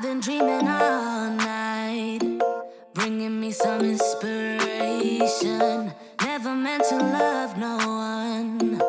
I've been dreaming all night, bringing me some inspiration. Never meant to love no one,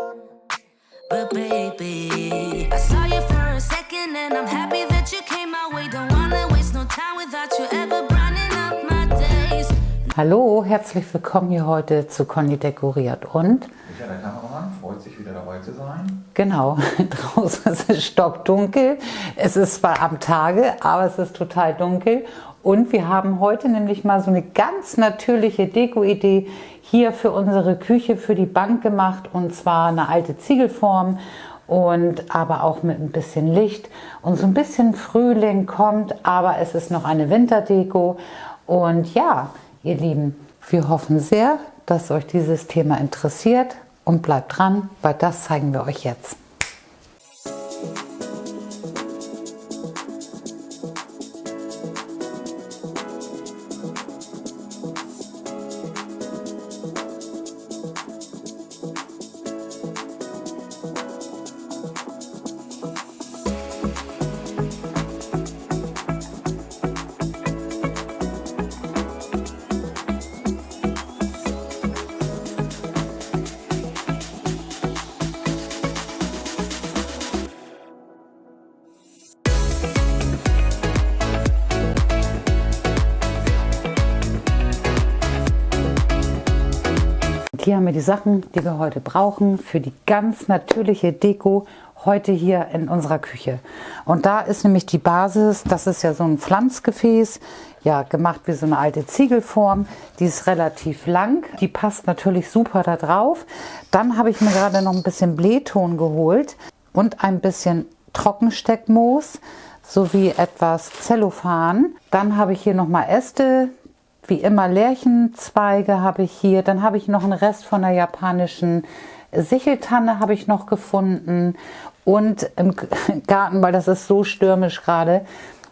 but baby, I saw you for a second and I'm happy that you came my way. Don't wanna waste no time without you ever brightening up my days. Hallo, herzlich willkommen hier heute zu Conny dekoriert und Michael, der Kameramann, freut sich wieder dabei zu sein. genau, draußen ist es stockdunkel. Es ist zwar am Tage, aber es ist total dunkel und wir haben heute nämlich mal so eine ganz natürliche Deko-Idee hier für unsere Küche, für die Bank gemacht, und zwar eine alte Ziegelform und aber auch mit ein bisschen Licht und so ein bisschen Frühling kommt, aber es ist noch eine Winterdeko. Und ja, ihr Lieben, wir hoffen sehr, dass euch dieses Thema interessiert, und bleibt dran, weil das zeigen wir euch jetzt. Hier haben wir die Sachen, die wir heute brauchen für die ganz natürliche Deko heute hier in unserer Küche. Und da ist nämlich die Basis, das ist ja so ein Pflanzgefäß, ja, gemacht wie so eine alte Ziegelform. Die ist relativ lang, die passt natürlich super da drauf. Dann habe ich mir gerade noch ein bisschen Blähton geholt und ein bisschen Trockensteckmoos sowie etwas Zellophan. Dann habe ich hier nochmal Äste. Wie immer Lärchenzweige habe ich hier. Dann habe ich noch einen Rest von der japanischen Sicheltanne habe ich noch gefunden. Und im Garten, weil das ist so stürmisch gerade,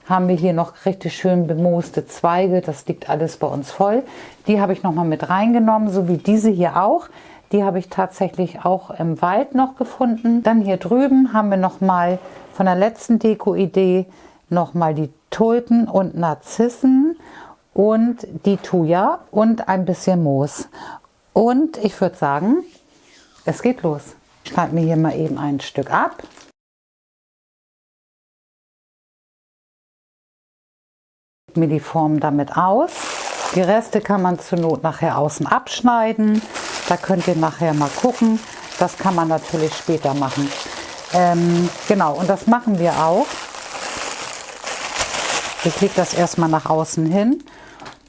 haben wir hier noch richtig schön bemooste Zweige. Das liegt alles bei uns voll. Die habe ich noch mal mit reingenommen, so wie diese hier auch. Die habe ich tatsächlich auch im Wald noch gefunden. Dann hier drüben haben wir noch mal von der letzten Deko-Idee noch mal die Tulpen und Narzissen und die Thuja und ein bisschen Moos. Und ich würde sagen, es geht los. Ich schneide mir hier mal eben ein Stück ab. Mir die Form damit aus. Die Reste kann man zur Not nachher außen abschneiden. Da könnt ihr nachher mal gucken. Das kann man natürlich später machen. Genau, und das machen wir auch. Ich lege das erstmal nach außen hin.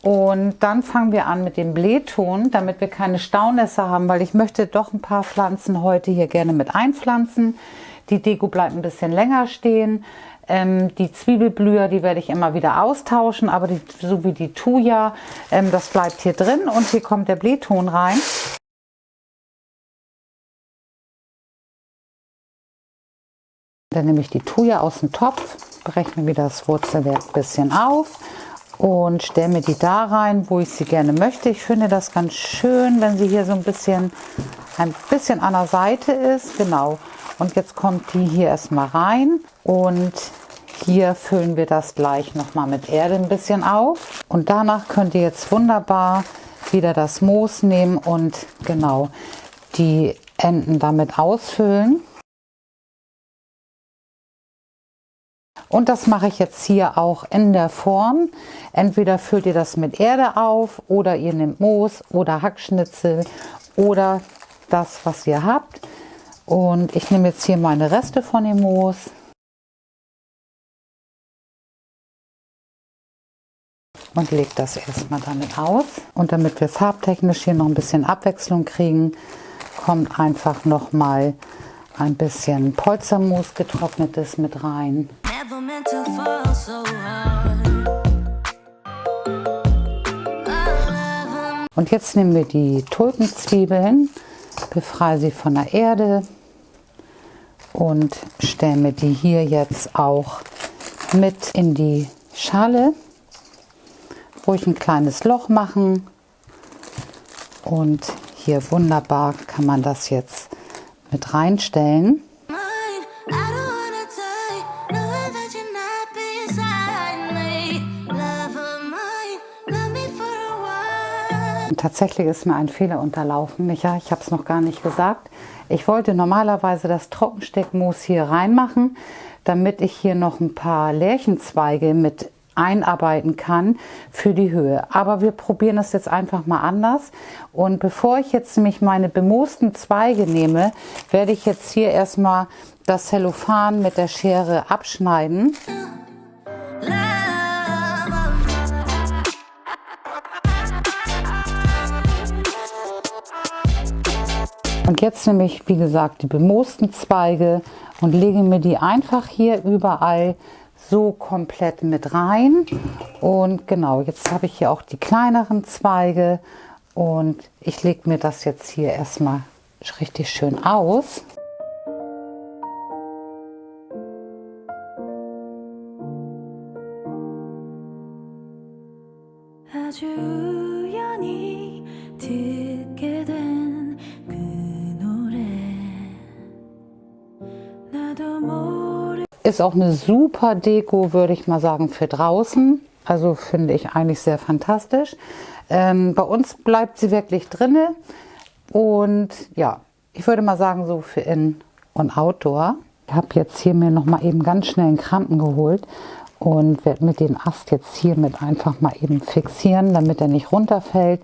Und dann fangen wir an mit dem Blähton, damit wir keine Staunässe haben, weil ich möchte doch ein paar Pflanzen heute hier gerne mit einpflanzen. Die Deko bleibt ein bisschen länger stehen. Die Zwiebelblüher, die werde ich immer wieder austauschen, aber so wie die Thuja, das bleibt hier drin, und hier kommt der Blähton rein. Dann nehme ich die Thuja aus dem Topf, breche mir wieder das Wurzelwerk ein bisschen auf und stelle mir die da rein, wo ich sie gerne möchte. Ich finde das ganz schön, wenn sie hier so ein bisschen an der Seite ist. Genau. Und jetzt kommt die hier erstmal rein und hier füllen wir das gleich nochmal mit Erde ein bisschen auf. Und danach könnt ihr jetzt wunderbar wieder das Moos nehmen und genau die Enden damit ausfüllen. Und das mache ich jetzt hier auch in der Form. Entweder füllt ihr das mit Erde auf oder ihr nehmt Moos oder Hackschnitzel oder das, was ihr habt. Und ich nehme jetzt hier meine Reste von dem Moos. Und lege das erstmal damit aus. Und damit wir farbtechnisch hier noch ein bisschen Abwechslung kriegen, kommt einfach noch mal ein bisschen Polstermoos getrocknetes mit rein. Und jetzt nehmen wir die Tulpenzwiebeln, befreie sie von der Erde und stellen wir die hier jetzt auch mit in die Schale. Ruhig ein kleines Loch machen und hier wunderbar kann man das jetzt mit reinstellen. Tatsächlich ist mir ein Fehler unterlaufen, Micha. Ich habe es noch gar nicht gesagt. Ich wollte normalerweise das Trockensteckmoos hier reinmachen, damit ich hier noch ein paar Lärchenzweige mit einarbeiten kann für die Höhe. Aber wir probieren es jetzt einfach mal anders. Und bevor ich jetzt nämlich meine bemoosten Zweige nehme, werde ich jetzt hier erstmal das Zellophan mit der Schere abschneiden. Und jetzt nehme ich, wie gesagt, die bemoosten Zweige und lege mir die einfach hier überall so komplett mit rein. Und genau, jetzt habe ich hier auch die kleineren Zweige und ich lege mir das jetzt hier erstmal richtig schön aus. Ist auch eine super Deko, würde ich mal sagen, für draußen. Also finde ich eigentlich sehr fantastisch. Bei uns bleibt sie wirklich drinne. Und ja, ich würde mal sagen, so für In- und Outdoor. Ich habe jetzt hier mir noch mal eben ganz schnell einen Krampen geholt und werde mit den Ast jetzt hier mit einfach mal eben fixieren, damit er nicht runterfällt.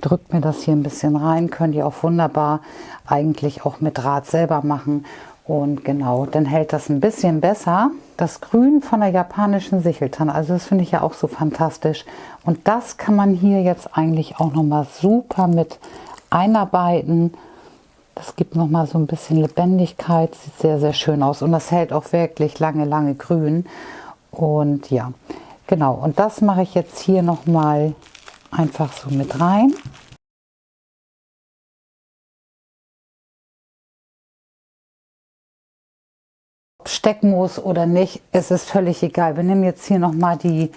Drückt mir das hier ein bisschen rein. Könnt ihr auch wunderbar eigentlich auch mit Draht selber machen. Und genau, dann hält das ein bisschen besser. Das Grün von der japanischen Sicheltanne, also das finde ich ja auch so fantastisch. Und das kann man hier jetzt eigentlich auch nochmal super mit einarbeiten. Das gibt nochmal so ein bisschen Lebendigkeit, sieht sehr, sehr schön aus. Und das hält auch wirklich lange, lange grün. Und ja, genau. Und das mache ich jetzt hier nochmal einfach so mit rein. Steckmoos oder nicht, es ist völlig egal. Wir nehmen jetzt hier nochmal die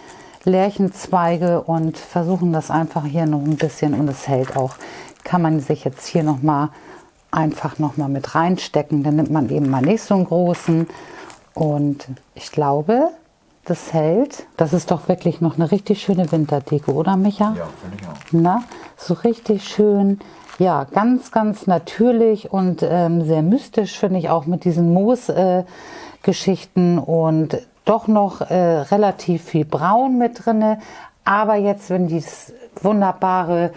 Lärchenzweige und versuchen das einfach hier noch ein bisschen, und es hält auch. Kann man sich jetzt hier nochmal einfach nochmal mit reinstecken. Dann nimmt man eben mal nicht so einen großen und ich glaube, das hält. Das ist doch wirklich noch eine richtig schöne Winterdeko, oder Micha? Ja, finde ich auch. Na, so richtig schön. Ja, ganz, ganz natürlich und sehr mystisch, finde ich auch, mit diesen Moos-Geschichten und doch noch relativ viel Braun mit drinne. Aber jetzt, wenn dieses wunderbare,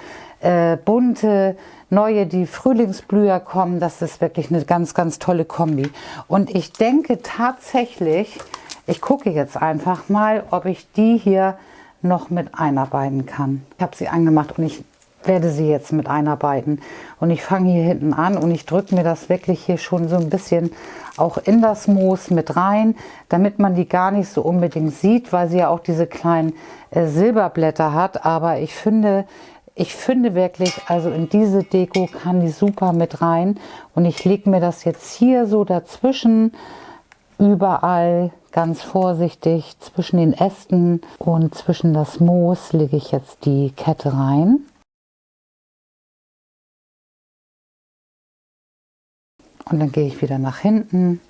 bunte, neue, die Frühlingsblüher kommen, das ist wirklich eine ganz, ganz tolle Kombi. Und ich denke tatsächlich, ich gucke jetzt einfach mal, ob ich die hier noch mit einarbeiten kann. Ich habe sie angemacht und ich werde sie jetzt mit einarbeiten. Und ich fange hier hinten an und ich drücke mir das wirklich hier schon so ein bisschen auch in das Moos mit rein, damit man die gar nicht so unbedingt sieht, weil sie ja auch diese kleinen Silberblätter hat. Aber ich finde wirklich, also in diese Deko kann die super mit rein. Und ich lege mir das jetzt hier so dazwischen, überall ganz vorsichtig, zwischen den Ästen und zwischen das Moos lege ich jetzt die Kette rein. Und dann gehe ich wieder nach hinten.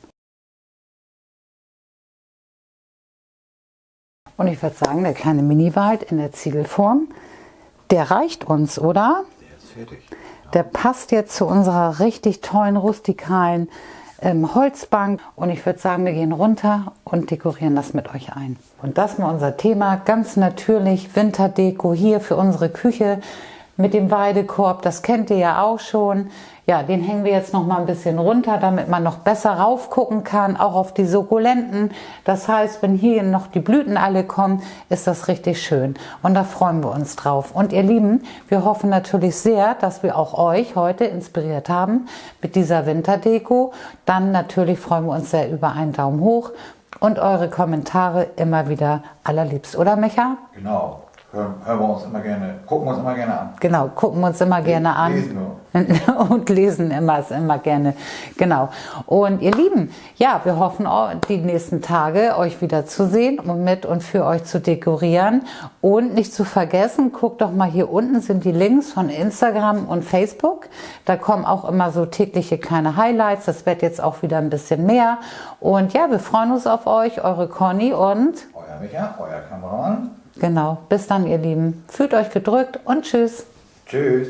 Und ich würde sagen, der kleine Mini-Wald in der Ziegelform, der reicht uns, oder? Der ist fertig. Ja. Der passt jetzt zu unserer richtig tollen, rustikalen Holzbank. Und ich würde sagen, wir gehen runter und dekorieren das mit euch ein. Und das war unser Thema. Ganz natürlich Winterdeko hier für unsere Küche mit dem Weidekorb. Das kennt ihr ja auch schon. Ja, den hängen wir jetzt noch mal ein bisschen runter, damit man noch besser raufgucken kann, auch auf die Sukkulenten. Das heißt, wenn hier noch die Blüten alle kommen, ist das richtig schön. Und da freuen wir uns drauf. Und ihr Lieben, wir hoffen natürlich sehr, dass wir auch euch heute inspiriert haben mit dieser Winterdeko. Dann natürlich freuen wir uns sehr über einen Daumen hoch und eure Kommentare immer wieder allerliebst. Oder Micha? Genau. Hören wir uns immer gerne, gucken wir uns immer gerne an. Genau, gucken wir uns immer gerne an. Lesen nur. Und lesen immer gerne. Genau. Und ihr Lieben, ja, wir hoffen, die nächsten Tage euch wieder zu sehen und mit und für euch zu dekorieren. Und nicht zu vergessen, guckt doch mal, hier unten sind die Links von Instagram und Facebook. Da kommen auch immer so tägliche kleine Highlights. Das wird jetzt auch wieder ein bisschen mehr. Und ja, wir freuen uns auf euch, eure Conny und Euer Micha, euer Kameramann. genau. Bis dann, ihr Lieben. Fühlt euch gedrückt und tschüss. Tschüss.